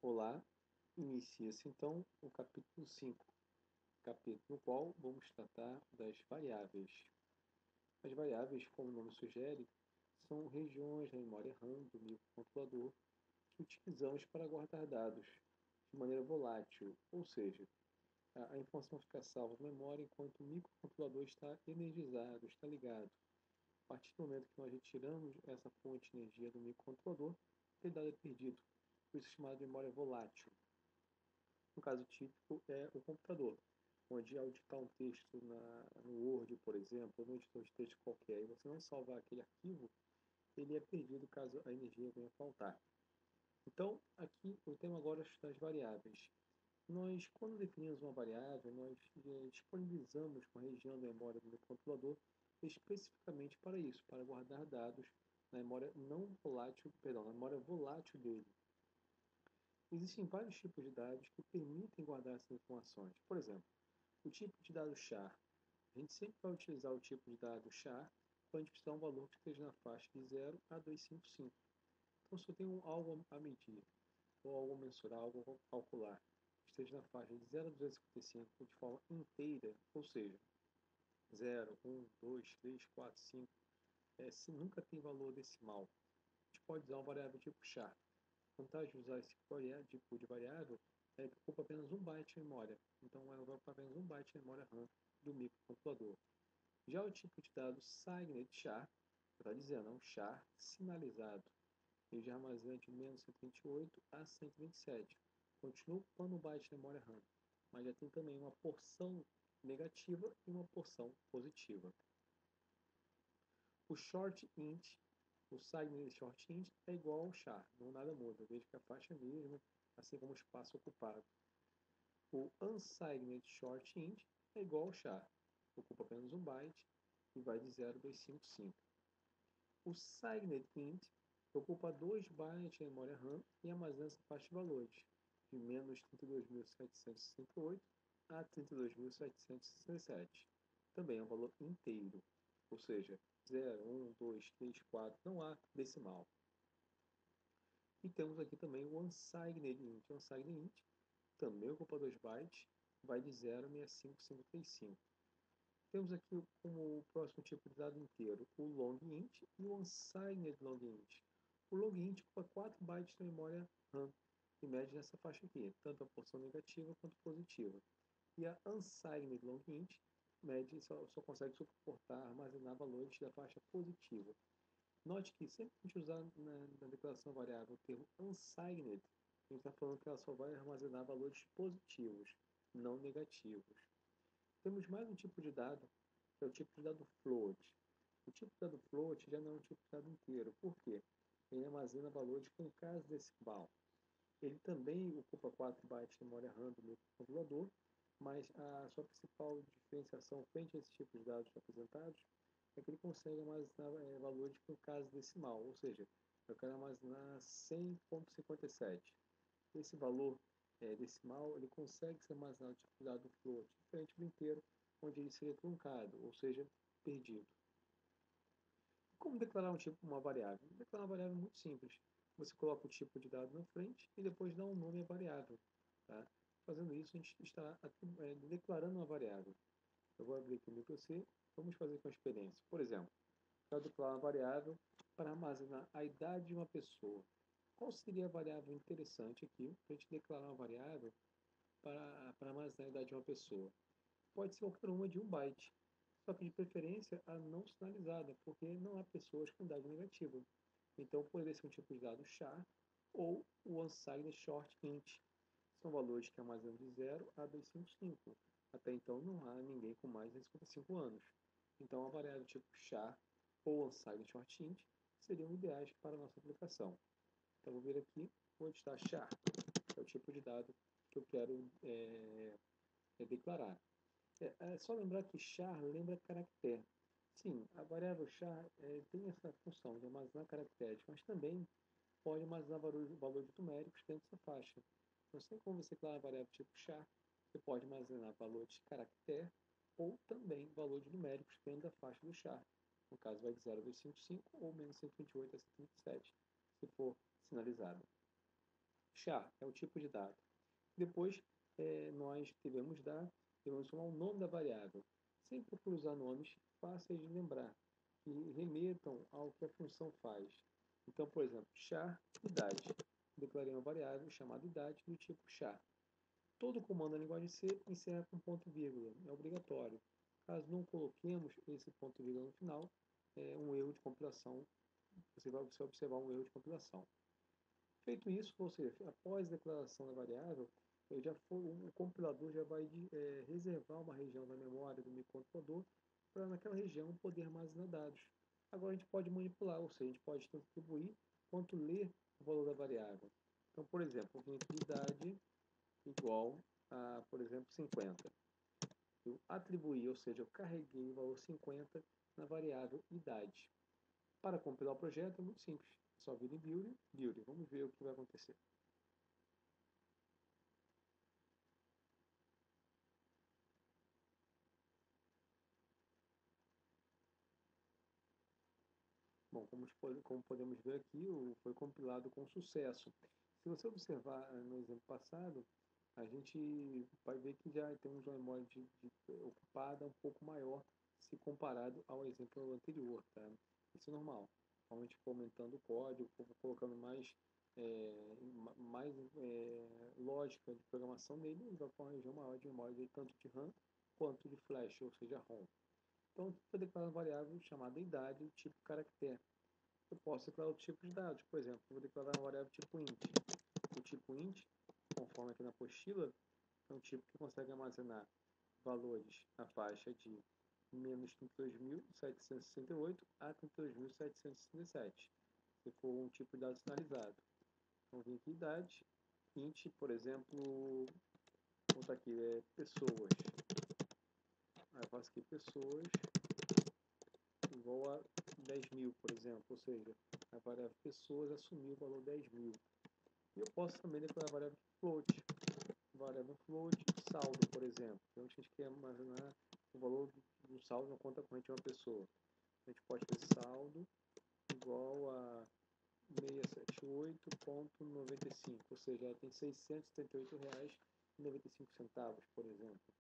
Olá, inicia-se então o capítulo 5, capítulo no qual vamos tratar das variáveis. As variáveis, como o nome sugere, são regiões da memória RAM do microcontrolador que utilizamos para guardar dados de maneira volátil, ou seja, a informação fica salva na memória enquanto o microcontrolador está energizado, está ligado. A partir do momento que nós retiramos essa fonte de energia do microcontrolador, aquele dado é perdido. Por isso é chamado de memória volátil. Um caso típico é o computador, onde ao digitar um texto no Word, por exemplo, ou no editor de texto qualquer, e você não salvar aquele arquivo, ele é perdido caso a energia venha a faltar. Então, aqui o tema agora é das variáveis. Nós, quando definimos uma variável, nós disponibilizamos uma região da memória do controlador especificamente para isso, para guardar dados na memória não volátil, perdão, na memória volátil dele. Existem vários tipos de dados que permitem guardar essas informações. Por exemplo, o tipo de dado char. A gente sempre vai utilizar o tipo de dado char quando a gente precisar de um valor que esteja na faixa de 0 a 255. Então, se eu tenho algo a medir, ou algo a mensurar, algo a calcular, que esteja na faixa de 0 a 255 de forma inteira, ou seja, 0, 1, 2, 3, 4, 5, se nunca tem valor decimal, a gente pode usar uma variável tipo char. A vantagem de usar esse tipo de variável é que ocupa apenas 1 byte de memória. Então, ela vai ocupar apenas 1 byte de memória RAM do microcontrolador. Já o tipo de dado Signed char, está dizendo, é um char sinalizado. Ele já armazena de menos 128 a 127. Continua ocupando 1 byte de memória RAM, mas já tem também uma porção negativa e uma porção positiva. O short int, o signed short int é igual ao char, não nada muda, veja que a faixa é a mesma, assim como o espaço ocupado. O unsigned short int é igual ao char, ocupa apenas 1 byte e vai de 0 a 255. O signed int ocupa 2 bytes de memória RAM e armazena essa faixa de valores, de menos 32.768 a 32.767. Também é um valor inteiro, ou seja, 0, 1, 2, 3, 4, não há decimal. E temos aqui também o unsigned int. O unsigned int também ocupa 2 bytes, vai de 0 a 65535. Temos aqui como próximo tipo de dado inteiro o long int e o unsigned long int. O long int ocupa 4 bytes da memória RAM e mede nessa faixa aqui, tanto a porção negativa quanto positiva. E a unsigned long int mede, só consegue suportar, armazenar valores da faixa positiva. Note que sempre que a gente usar na declaração variável o termo unsigned, a gente está falando que ela só vai armazenar valores positivos, não negativos. Temos mais um tipo de dado, que é o tipo de dado float. O tipo de dado float já não é um tipo de dado inteiro. Por quê? Ele armazena valores com casa decimal. Ele também ocupa 4 bytes de memória RAM do microcontrolador, mas a sua principal diferenciação frente a esse tipo de dados apresentados é que ele consegue armazenar valores com casa decimal, ou seja, eu quero armazenar 100.57. Esse valor decimal ele consegue ser armazenado tipo de dado float, diferente do inteiro, onde ele seria truncado, ou seja, perdido. Como declarar uma variável? Declarar uma variável é muito simples. Você coloca o tipo de dado na frente e depois dá um nome à variável. Tá? Fazendo isso, a gente está declarando uma variável. Eu vou abrir aqui o microC. Vamos fazer com a experiência. Por exemplo, para declarar uma variável para armazenar a idade de uma pessoa. Qual seria a variável interessante aqui para a gente declarar uma variável para armazenar a idade de uma pessoa? Pode ser qualquer uma de 1 byte, só que de preferência a não sinalizada, porque não há pessoas com idade negativa. Então poderia ser um tipo de dado char ou o unsigned short int. São valores que armazenam de 0 a 255. Até então não há ninguém com mais de 55 anos. Então a variável tipo char ou unsigned short int seriam ideais para a nossa aplicação. Então vou vir aqui, vou editar char, que é o tipo de dado que eu quero declarar. É só lembrar que char lembra caractere. Sim, a variável char tem essa função de armazenar caracteres, mas também pode armazenar valores numéricos dentro dessa faixa. Então, assim como você declara a variável tipo char, você pode armazenar valores de caractere ou também valores numéricos dentro da faixa do char. No caso, vai de 0 a 255 ou menos 128 a 127, se for sinalizado. char é o tipo de dado. Depois, nós devemos somar o nome da variável. Sempre procure usar nomes fáceis de lembrar, que remetam ao que a função faz. Então, por exemplo, char idade. Declarei uma variável chamada idade do tipo char. Todo comando na linguagem C encerra com ponto e vírgula, é obrigatório. Caso não coloquemos esse ponto e vírgula no final, é um erro de compilação, você vai observar um erro de compilação. Feito isso, ou seja, após a declaração da variável, o compilador já vai reservar uma região da memória do microcontrolador para naquela região poder armazenar dados. Agora a gente pode manipular, ou seja, a gente pode tanto atribuir quanto ler o valor da variável. Então, por exemplo, eu vim aqui idade igual a, por exemplo, 50. Eu atribuí, ou seja, eu carreguei o valor 50 na variável idade. Para compilar o projeto é muito simples. É só vir em build. Vamos ver o que vai acontecer. Bom, como podemos ver aqui, foi compilado com sucesso. Se você observar no exemplo passado, a gente vai ver que já temos uma memória ocupada um pouco maior se comparado ao exemplo anterior, tá? Isso é normal. Então, a gente for aumentando o código, colocando lógica de programação nele, ele vai para uma região maior de memória, tanto de RAM quanto de flash, ou seja, ROM. Então, eu declaro uma variável chamada idade, tipo caractere. Eu posso declarar outro tipo de dados. Por exemplo, eu vou declarar uma variável tipo int. O tipo int, conforme aqui na apostila, é um tipo que consegue armazenar valores na faixa de menos 32.768 a 32.767, se for um tipo de dado sinalizado. Então, vim aqui idade, int, por exemplo, vou botar aqui, pessoas. Aí eu faço aqui pessoas igual a 10.000, por exemplo, ou seja, a variável pessoas assumiu o valor 10.000. E eu posso também declarar a variável float saldo, por exemplo. Então a gente quer armazenar o valor do saldo na conta corrente de uma pessoa. A gente pode ter saldo igual a 678,95, ou seja, ela tem R$ 678,95, por exemplo.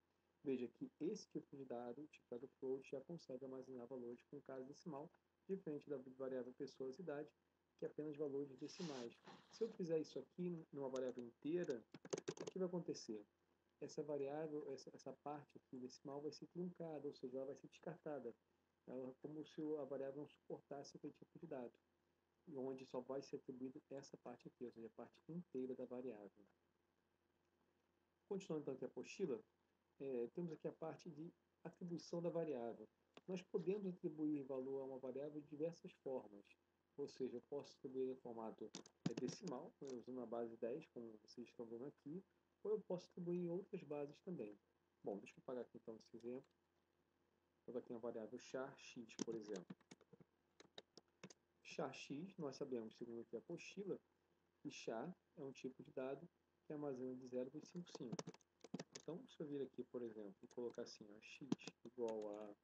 Veja que esse tipo de dado, o tipo dado float, já consegue armazenar valores com casa decimal, diferente da variável pessoas e idade, que é apenas valores decimais. Se eu fizer isso aqui numa variável inteira, o que vai acontecer? Essa variável, essa parte aqui decimal vai ser truncada, ou seja, ela vai ser descartada. Ela é como se a variável não suportasse aquele tipo de dado, onde só vai ser atribuída essa parte aqui, ou seja, a parte inteira da variável. Continuando então aqui a apostila, temos aqui a parte de atribuição da variável. Nós podemos atribuir valor a uma variável de diversas formas. Ou seja, eu posso atribuir em formato decimal, usando a base 10, como vocês estão vendo aqui, ou eu posso atribuir em outras bases também. Bom, deixa eu apagar aqui então esse exemplo. Vou aqui uma variável char x, por exemplo. Char x, nós sabemos, segundo aqui a apostila, que char é um tipo de dado que armazena de 0 a 55. Então, se eu vir aqui, por exemplo, e colocar assim, ó, x igual a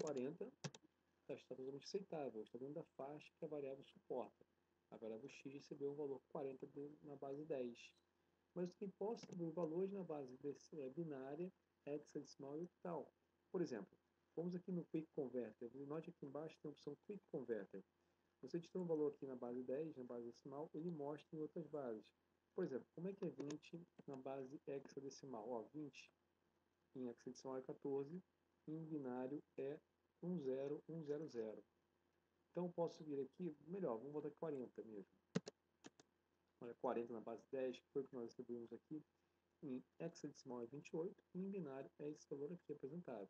40, está totalmente aceitável, está dentro da faixa que a variável suporta. A variável x recebeu um valor 40 na base 10. Mas eu também posso atribuir valores na base binária, hexadecimal e octal. Por exemplo, vamos aqui no Quick Converter. Note aqui embaixo tem a opção Quick Converter. Você digita um valor aqui na base 10, na base decimal, ele mostra em outras bases. Por exemplo, como é que é 20 na base hexadecimal? Ó, 20 em hexadecimal é 14, em binário é 10100. Então eu posso vir aqui, melhor, vamos botar 40 mesmo. Olha, 40 na base 10, que foi o que nós atribuímos aqui. Em hexadecimal é 28, e em binário é esse valor aqui apresentado.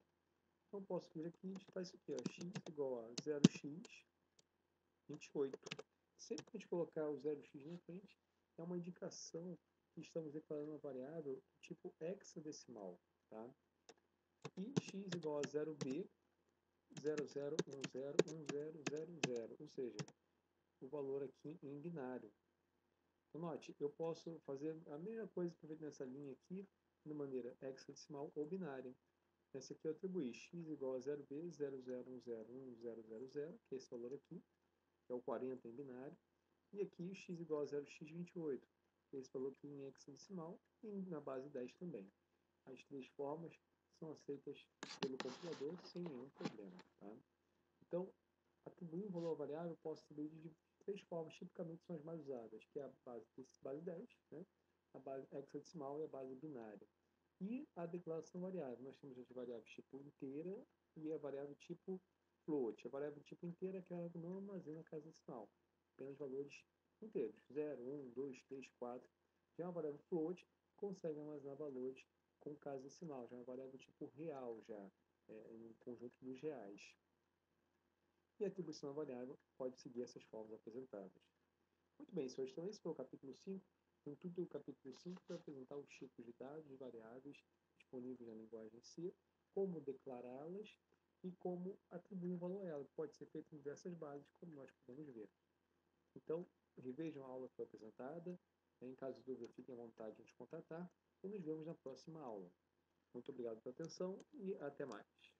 Então eu posso vir aqui e digitar isso aqui, ó, x igual a 0x 28. Sempre que a gente colocar o 0x na frente, é uma indicação que estamos declarando uma variável do tipo hexadecimal. Tá? E x igual a 0b 00101000, ou seja, o valor aqui em binário. Então, note, eu posso fazer a mesma coisa que eu fiz nessa linha aqui, de maneira hexadecimal ou binária. Essa aqui eu atribuí x igual a 0b 00101000, que é esse valor aqui, que é o 40 em binário, e aqui x igual a 0x28, esse valor aqui em hexadecimal e na base 10 também. As três formas são aceitas pelo compilador sem nenhum problema. Tá? Então, atribuir um valor variável eu posso atribuir de três formas, tipicamente são as mais usadas, que é a base 10, né? A base hexadecimal e a base binária. E a declaração variável, nós temos as variáveis tipo inteira e a variável tipo float. A variável tipo inteira é aquela que não armazena a casa decimal, apenas valores inteiros, 0, 1, 2, 3, 4. Já a variável float consegue armazenar valores com casa decimal, já é uma variável tipo real, já em conjunto dos reais. E a atribuição à variável pode seguir essas formas apresentadas. Muito bem, senhores, então esse foi o capítulo 5. No intuito do capítulo 5 vai apresentar os tipos de dados e variáveis disponíveis na linguagem C, como declará-las e como atribuir um valor a ela. Pode ser feito em diversas bases, como nós podemos ver. Então, revejam a aula que foi apresentada. Em caso de dúvida, fiquem à vontade de nos contatar e nos vemos na próxima aula. Muito obrigado pela atenção e até mais.